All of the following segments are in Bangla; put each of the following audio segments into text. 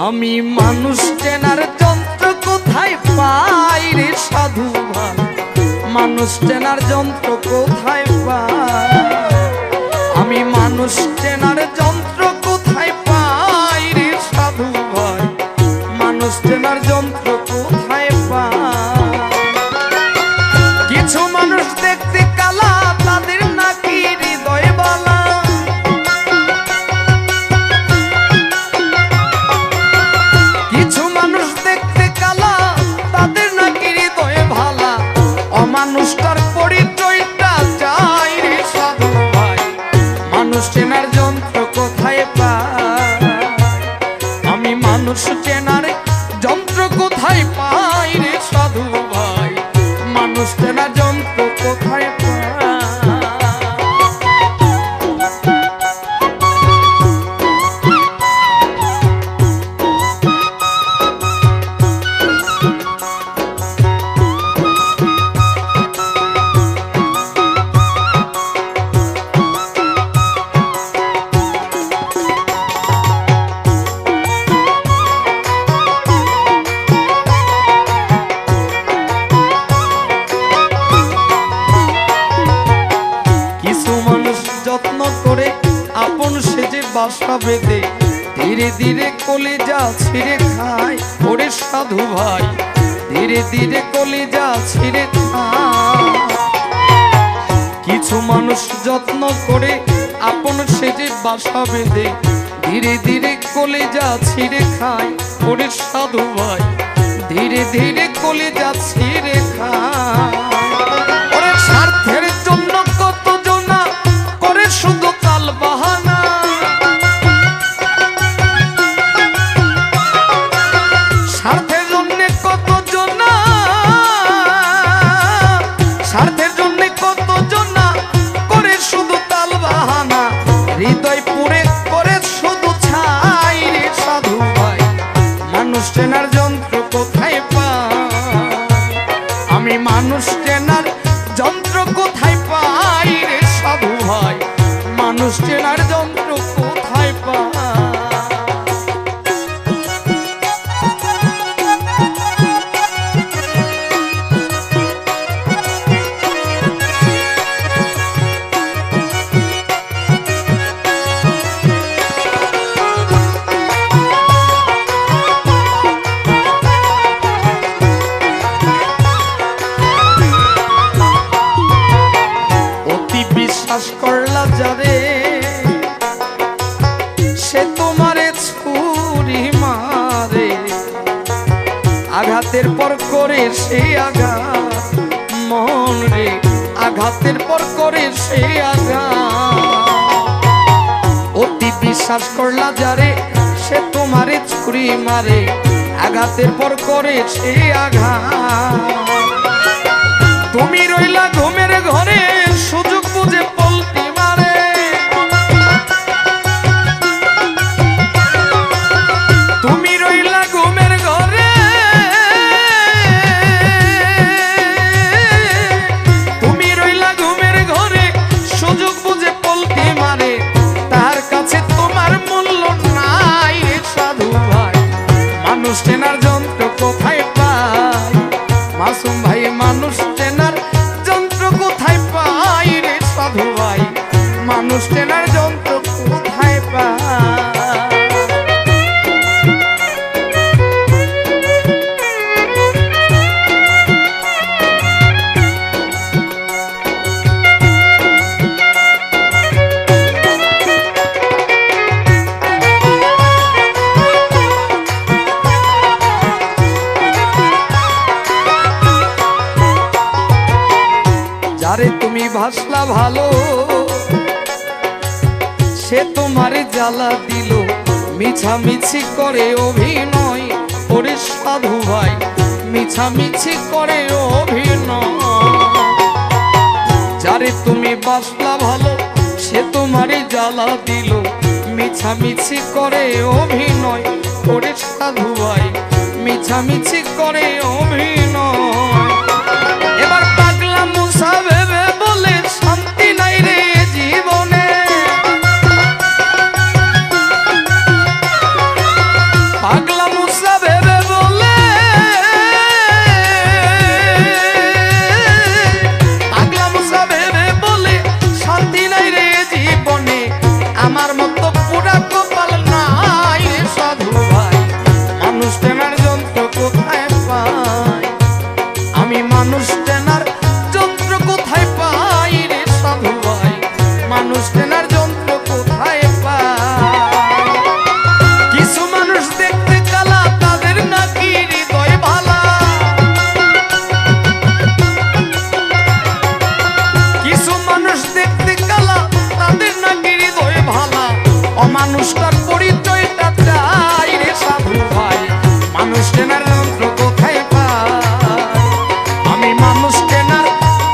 আমি মানুষ চেনার যন্ত্র কোথায় পাই রে সাধু ভাই, মানুষ চেনার যন্ত্র কোথায় পাই, আমি মানুষ চেনার যন্ত্র কোথায় পাই রে সাধু ভাই, মানুষ চেনার যন্ত্র কোথায় পাই। কিছু মানুষ দেখতে কালা, তাদের নাকি হৃদয় বালা, কিছু মানুষ দেখতে কালা, তাদের নাকি হৃদয় ভালা, অমানুষটার পরিচয়টা চাই রে সাধু ভাই, মানুষ চেনার যন্ত্র কোথায় পাই, আমি মানুষ চেনার যন্ত্র কোথায় পাই রে সাধু ভাই, মানুষ চেনার যন্ত্র কোথায় পাই। যত্ন করে আপন সেজে বাসা বেঁধে ধীরে ধীরে কলিজা ছিঁড়ে খায় ওরে সাধু ভাই, ধীরে ধীরে কলিজা ছিঁড়ে খায়। কিছু মানুষ যত্ন করে আপন সেজে বাসা বেঁধে ধীরে ধীরে কলিজা ছিঁড়ে খায় ওরে সাধু ভাই, ধীরে ধীরে কলিজা ছিঁড়ে খায়। ওরে স্বার্থের জন্য কত জনা করে শুধু তাল বাহানা, স্বার্থের জন্য কত জনা, স্বার্থের জন্য কত জনা করে শুধু তাল বাহানা, হৃদয় পুরে করে শুধু ছাই রে সাধু ভাই, মানুষ চেনার যন্ত্র কোথায় পাই, আমি মানুষ চেনার যন্ত্র কোথায় পাই রে সাধু ভাই, মানুষ চেনার যন্ত্র কোথায় পাই। অতি বিশ্বাস করলা যারে, সে তোমারে ছুরি মারে, আঘাতের পর করে সে আঘাত মন রে, আঘাতের পর করে সে আঘাত। অতি বিশ্বাস করলা যারে, সে তোমারে ছুরি মারে, আঘাতের পর করে সে আঘাত। তুমি রইলা ঘুমের ঘরে, সুযোগ বুঝে পল্টি মারে, তুমি রইলা ঘুমের ঘরে, তুমি রইলা ঘুমের ঘরে, সুযোগ বুঝে পল্টি মারে, তার কাছে তোমার মূল্য নাই রে সাধু ভাই, মানুষ চেনার যন্ত্র কোথায় পাই, মাসুম ভাই মানুষ চেনার যন্ত্র কোথায় পাই রে সাধু ভাই, মানুষ চেনার যন্ত্র কোথায় পাই। যারে তুমি ভাসলা ভালো, সে তোমারে জ্বালা দিল, মিছামিছি করে অভিনয় ওরে সাধু ভাই, মিছামিছি করে অভিনয়। যারে তুমি বাসলা ভালো, সে তোমারে জ্বালা দিল, মিছামিছি করে অভিনয় ওরে সাধু ভাই, মিছামিছি করে অভিনয়। এবার পাগলা মুসা ভেবে বলে শান্তি নাই রে জীবনে, পাগলা পরিচয়টা চাই রে সাধু ভাই, মানুষ চেনার যন্ত্র কোথায় পাই? আমি মানুষ চেনার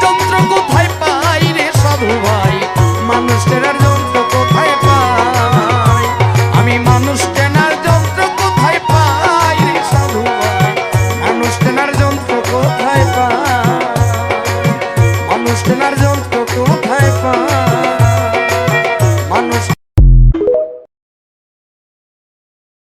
যন্ত্র কোথায় পাই রে সাধু ভাই, মানুষ চেনার যন্ত্র কোথায় পাই? আমি মানুষ চেনার যন্ত্র কোথায় পাই রে সাধু ভাই, মানুষ চেনার যন্ত্র কোথায় পাই? মানুষ চেনার